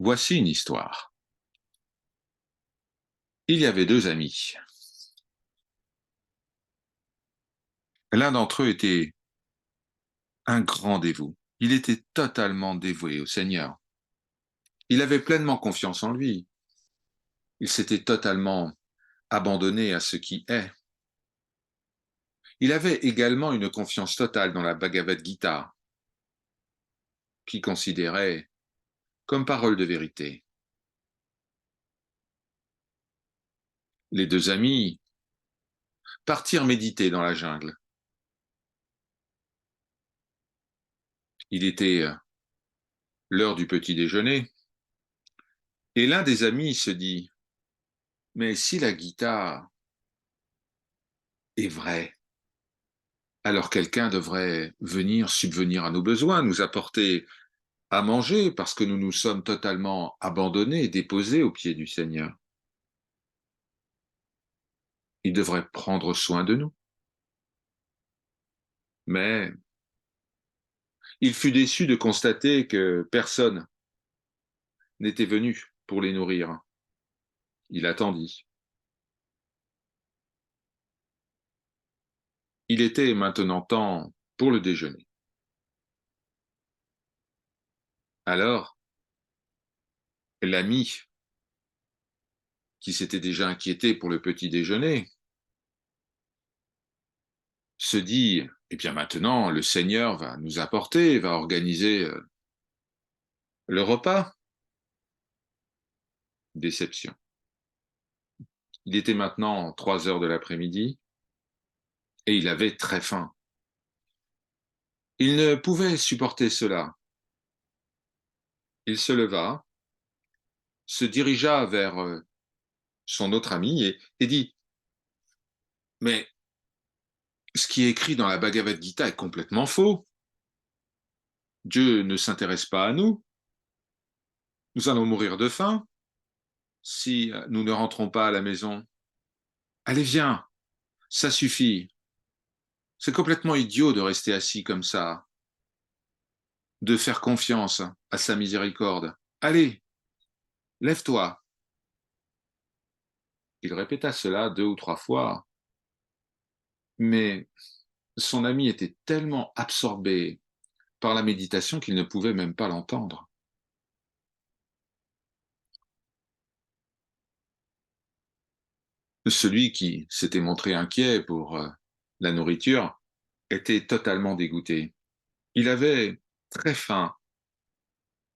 Voici une histoire. Il y avait deux amis. L'un d'entre eux était un grand dévot. Il était totalement dévoué au Seigneur. Il avait pleinement confiance en lui. Il s'était totalement abandonné à ce qui est. Il avait également une confiance totale dans la Bhagavad Gita, qu'il considérait comme parole de vérité. Les deux amis partirent méditer dans la jungle. Il était l'heure du petit déjeuner, et l'un des amis se dit, mais si la Gita est vraie, alors quelqu'un devrait venir subvenir à nos besoins, nous apporter à manger parce que nous nous sommes totalement abandonnés et déposés aux pieds du Seigneur. Il devrait prendre soin de nous. Mais il fut déçu de constater que personne n'était venu pour les nourrir. Il attendit. Il était maintenant temps pour le déjeuner. Alors, l'ami, qui s'était déjà inquiété pour le petit déjeuner, se dit, eh bien maintenant, le Seigneur va nous apporter, va organiser le repas. Déception. Il était maintenant 3 heures de l'après-midi et il avait très faim. Il ne pouvait supporter cela. Il se leva, se dirigea vers son autre ami et dit, mais ce qui est écrit dans la Bhagavad Gita est complètement faux. Dieu ne s'intéresse pas à nous. Nous allons mourir de faim si nous ne rentrons pas à la maison. Allez, viens, ça suffit. C'est complètement idiot de rester assis comme ça, de faire confiance à sa miséricorde. Allez, lève-toi. Il répéta cela 2 ou 3 fois, mais son ami était tellement absorbé par la méditation qu'il ne pouvait même pas l'entendre. Celui qui s'était montré inquiet pour la nourriture était totalement dégoûté. Il avait très faim.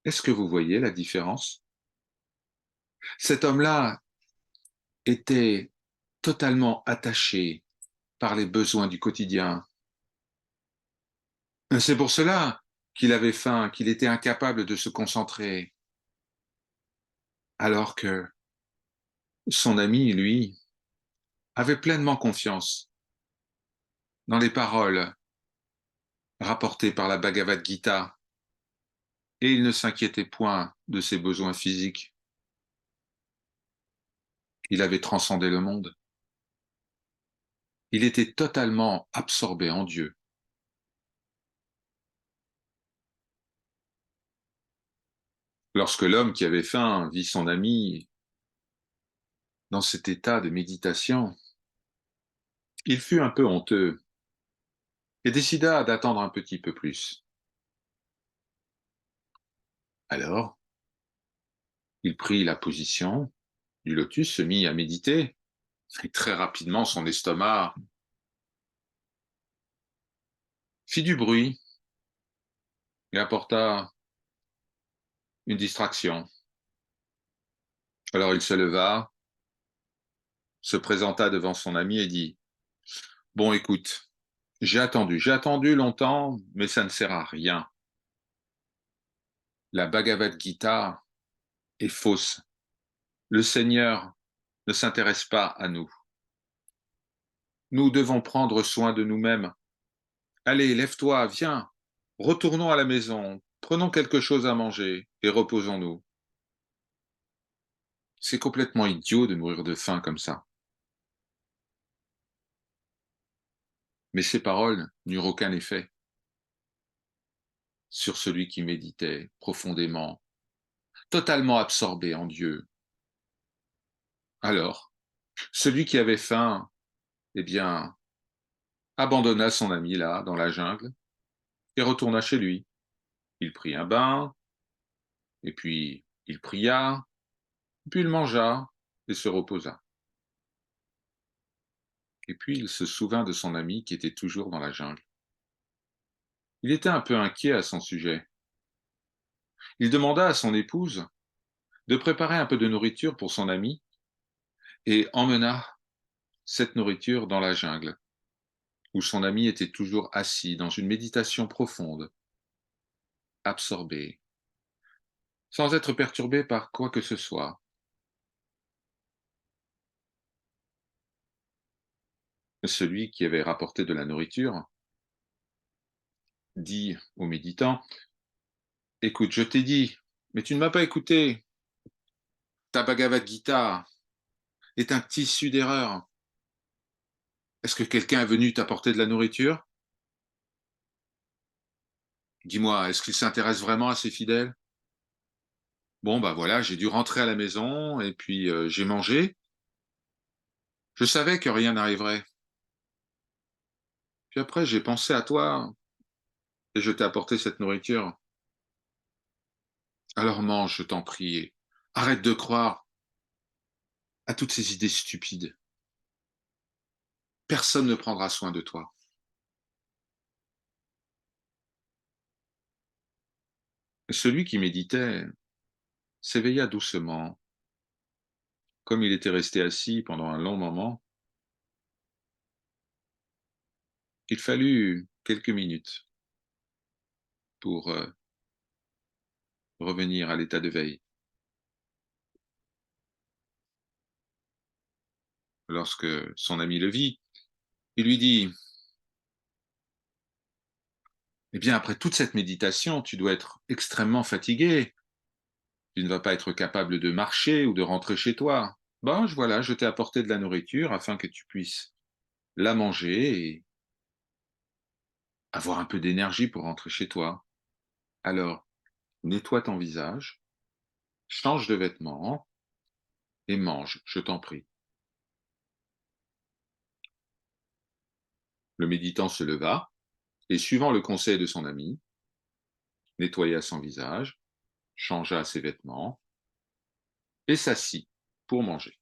Est-ce que vous voyez la différence? Cet homme-là était totalement attaché par les besoins du quotidien. C'est pour cela qu'il avait faim, qu'il était incapable de se concentrer, alors que son ami, lui, avait pleinement confiance dans les paroles rapportées par la Bhagavad Gita, et il ne s'inquiétait point de ses besoins physiques. Il avait transcendé le monde. Il était totalement absorbé en Dieu. Lorsque l'homme qui avait faim vit son ami dans cet état de méditation, il fut un peu honteux et décida d'attendre un petit peu plus. Alors, il prit la position du lotus, se mit à méditer, et très rapidement son estomac fit du bruit et apporta une distraction. Alors il se leva, se présenta devant son ami et dit, bon, écoute, j'ai attendu longtemps, mais ça ne sert à rien. La Bhagavad Gita est fausse. Le Seigneur ne s'intéresse pas à nous. Nous devons prendre soin de nous-mêmes. Allez, lève-toi, viens, retournons à la maison, prenons quelque chose à manger et reposons-nous. C'est complètement idiot de mourir de faim comme ça. Mais ces paroles n'eurent aucun effet sur celui qui méditait profondément totalement absorbé en Dieu. Alors, celui qui avait faim, eh bien, abandonna son ami là, dans la jungle, et retourna chez lui. Il prit un bain, et puis il pria, puis il mangea et se reposa. Et puis il se souvint de son ami qui était toujours dans la jungle. Il était un peu inquiet à son sujet. Il demanda à son épouse de préparer un peu de nourriture pour son ami et emmena cette nourriture dans la jungle, où son ami était toujours assis dans une méditation profonde, absorbé, sans être perturbé par quoi que ce soit. Celui qui avait rapporté de la nourriture dit au méditant: écoute, je t'ai dit, mais tu ne m'as pas écouté. Ta Bhagavad Gita est un tissu d'erreurs. Est-ce que quelqu'un est venu t'apporter de la nourriture? Dis-moi, est-ce qu'il s'intéresse vraiment à ses fidèles? Bon, bah voilà, j'ai dû rentrer à la maison et puis j'ai mangé. Je savais que rien n'arriverait. Puis après, j'ai pensé à toi et je t'ai apporté cette nourriture. Alors mange, je t'en prie. Arrête de croire à toutes ces idées stupides. Personne ne prendra soin de toi. Celui qui méditait s'éveilla doucement. Comme il était resté assis pendant un long moment, il fallut quelques minutes pour revenir à l'état de veille. Lorsque son ami le vit, il lui dit: eh bien, après toute cette méditation, tu dois être extrêmement fatigué. Tu ne vas pas être capable de marcher ou de rentrer chez toi. Bon, voilà, je t'ai apporté de la nourriture afin que tu puisses la manger et avoir un peu d'énergie pour rentrer chez toi. Alors, nettoie ton visage, change de vêtements et mange, je t'en prie. Le méditant se leva et, suivant le conseil de son ami, nettoya son visage, changea ses vêtements et s'assit pour manger.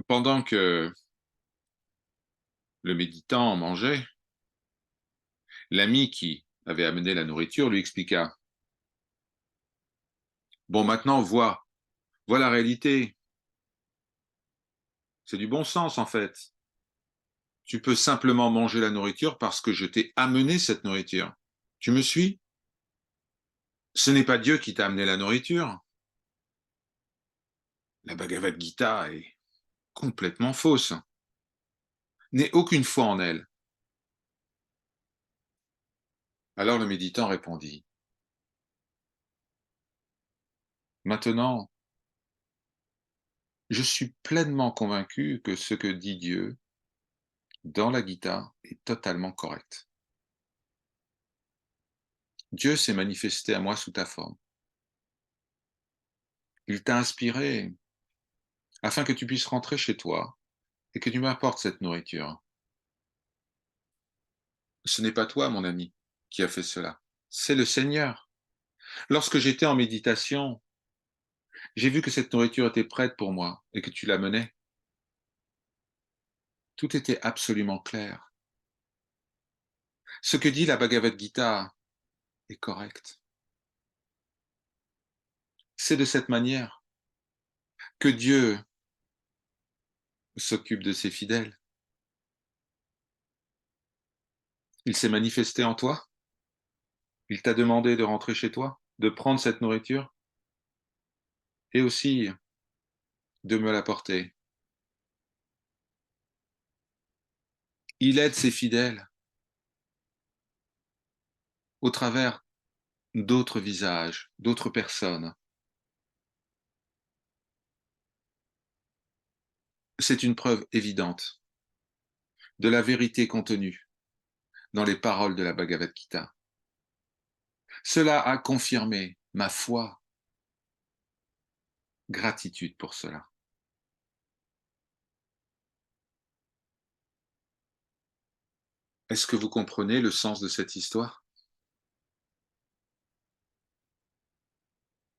Pendant que le méditant mangeait, l'ami qui avait amené la nourriture lui expliqua: bon, maintenant, vois la réalité. C'est du bon sens, en fait. Tu peux simplement manger la nourriture parce que je t'ai amené cette nourriture. Tu me suis? Ce n'est pas Dieu qui t'a amené la nourriture. La Bhagavad Gita est complètement fausse. N'aie aucune foi en elle. Alors le méditant répondit: maintenant, je suis pleinement convaincu que ce que dit Dieu dans la Gita est totalement correct. Dieu s'est manifesté à moi sous ta forme. Il t'a inspiré afin que tu puisses rentrer chez toi et que tu m'apportes cette nourriture. Ce n'est pas toi, mon ami, qui a fait cela. C'est le Seigneur. Lorsque j'étais en méditation, j'ai vu que cette nourriture était prête pour moi et que tu la menais. Tout était absolument clair. Ce que dit la Bhagavad Gita est correct. C'est de cette manière que Dieu s'occupe de ses fidèles. Il s'est manifesté en toi. Il t'a demandé de rentrer chez toi, de prendre cette nourriture et aussi de me l'apporter. Il aide ses fidèles au travers d'autres visages, d'autres personnes. C'est une preuve évidente de la vérité contenue dans les paroles de la Bhagavad Gita. Cela a confirmé ma foi. Gratitude pour cela. Est-ce que vous comprenez le sens de cette histoire?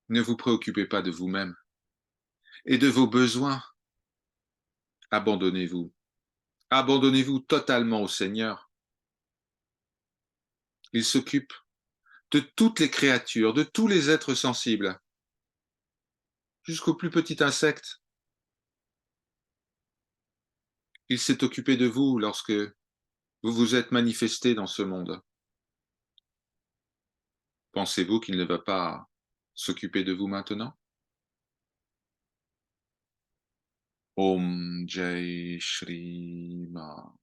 Ne vous préoccupez pas de vous-même et de vos besoins. Abandonnez-vous. Abandonnez-vous totalement au Seigneur. Il s'occupe de toutes les créatures, de tous les êtres sensibles, jusqu'au plus petit insecte. Il s'est occupé de vous lorsque vous vous êtes manifesté dans ce monde. Pensez-vous qu'il ne va pas s'occuper de vous maintenant? Om Jai Shri Ma.